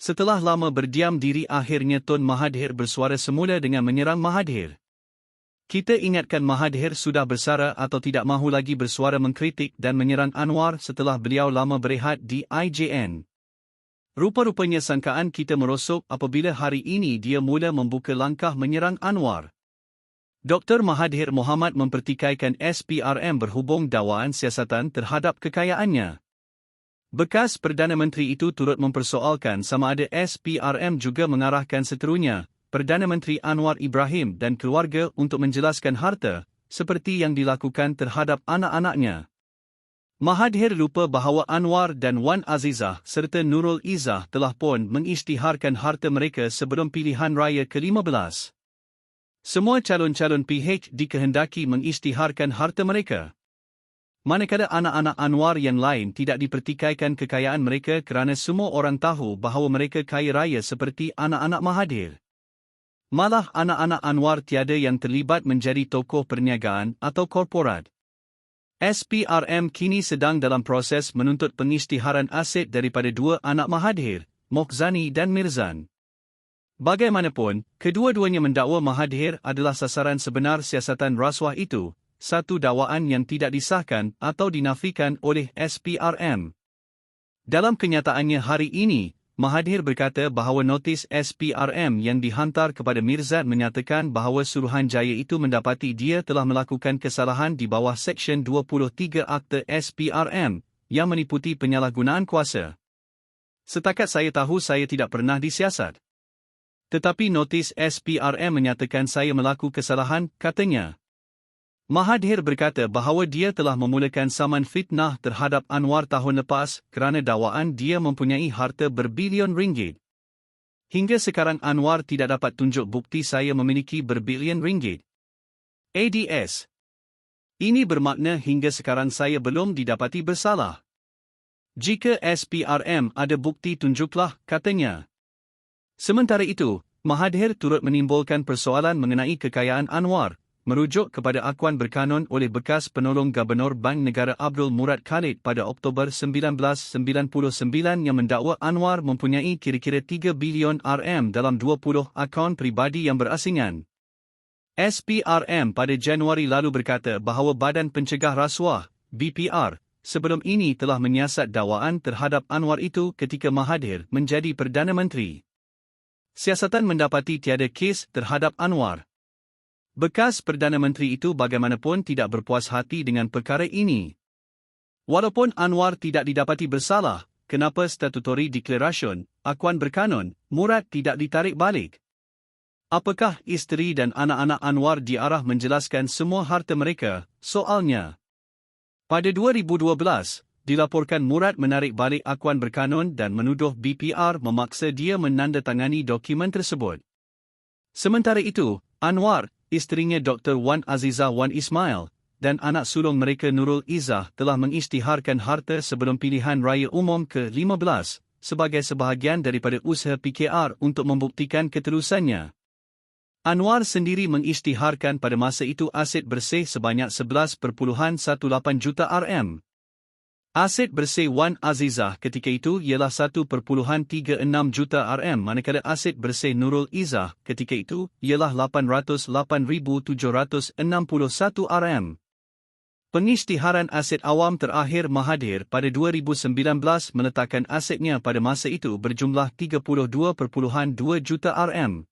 Setelah lama berdiam diri, akhirnya Tun Mahathir bersuara semula dengan menyerang Mahathir. Kita ingatkan Mahathir sudah bersara atau tidak mahu lagi bersuara mengkritik dan menyerang Anwar setelah beliau lama berehat di IJN. Rupa-rupanya sangkaan kita merosot apabila hari ini dia mula membuka langkah menyerang Anwar. Dr. Mahathir Mohamad mempertikaikan SPRM berhubung dakwaan siasatan terhadap kekayaannya. Bekas Perdana Menteri itu turut mempersoalkan sama ada SPRM juga mengarahkan seterunya, Perdana Menteri Anwar Ibrahim dan keluarga untuk menjelaskan harta, seperti yang dilakukan terhadap anak-anaknya. Mahathir lupa bahawa Anwar dan Wan Azizah serta Nurul Izzah telah pun mengisytiharkan harta mereka sebelum pilihan raya ke-15. Semua calon-calon PH dikehendaki mengisytiharkan harta mereka. Manakala anak-anak Anwar yang lain tidak dipertikaikan kekayaan mereka kerana semua orang tahu bahawa mereka kaya raya seperti anak-anak Mahathir. Malah anak-anak Anwar tiada yang terlibat menjadi tokoh perniagaan atau korporat. SPRM kini sedang dalam proses menuntut pengisytiharan aset daripada dua anak Mahathir, Mokhzani dan Mirzan. Bagaimanapun, kedua-duanya mendakwa Mahathir adalah sasaran sebenar siasatan rasuah itu, satu dakwaan yang tidak disahkan atau dinafikan oleh SPRM. Dalam kenyataannya hari ini, Mahathir berkata bahawa notis SPRM yang dihantar kepada Mirzan menyatakan bahawa Suruhanjaya itu mendapati dia telah melakukan kesalahan di bawah Seksyen 23 Akta SPRM, yang meliputi penyalahgunaan kuasa. Setakat saya tahu saya tidak pernah disiasat. Tetapi notis SPRM menyatakan saya melakukan kesalahan, katanya. Mahathir berkata bahawa dia telah memulakan saman fitnah terhadap Anwar tahun lepas kerana dakwaan dia mempunyai harta berbilion ringgit. Hingga sekarang Anwar tidak dapat tunjuk bukti saya memiliki berbilion ringgit. ADS. Ini bermakna hingga sekarang saya belum didapati bersalah. Jika SPRM ada bukti tunjuklah, katanya. Sementara itu, Mahathir turut menimbulkan persoalan mengenai kekayaan Anwar, merujuk kepada akuan berkanun oleh bekas penolong Gubernur Bank Negara Abdul Murad Khalid pada Oktober 1999 yang mendakwa Anwar mempunyai kira-kira 3 bilion RM dalam 20 akaun peribadi yang berasingan. SPRM pada Januari lalu berkata bahawa Badan Pencegah Rasuah, BPR, sebelum ini telah menyiasat dakwaan terhadap Anwar itu ketika Mahathir menjadi Perdana Menteri. Siasatan mendapati tiada kes terhadap Anwar. Bekas Perdana Menteri itu bagaimanapun tidak berpuas hati dengan perkara ini. Walaupun Anwar tidak didapati bersalah, kenapa Statutory Declaration, akuan berkanun, Murad tidak ditarik balik? Apakah isteri dan anak-anak Anwar diarah menjelaskan semua harta mereka? Soalnya. Pada 2012, dilaporkan Murad menarik balik akuan berkanun dan menuduh BPR memaksa dia menandatangani dokumen tersebut. Sementara itu, Anwar, isterinya Dr. Wan Azizah Wan Ismail, dan anak sulung mereka Nurul Izzah telah mengisytiharkan harta sebelum pilihan raya umum ke-15, sebagai sebahagian daripada usaha PKR untuk membuktikan keterusannya. Anwar sendiri mengisytiharkan pada masa itu aset bersih sebanyak 11.18 juta RM. Aset bersih Wan Azizah ketika itu ialah 1.36 juta RM manakala aset bersih Nurul Izzah ketika itu ialah 808,761 RM. Pengisytiharan aset awam terakhir Mahathir pada 2019 meletakkan asetnya pada masa itu berjumlah 32.2 juta RM.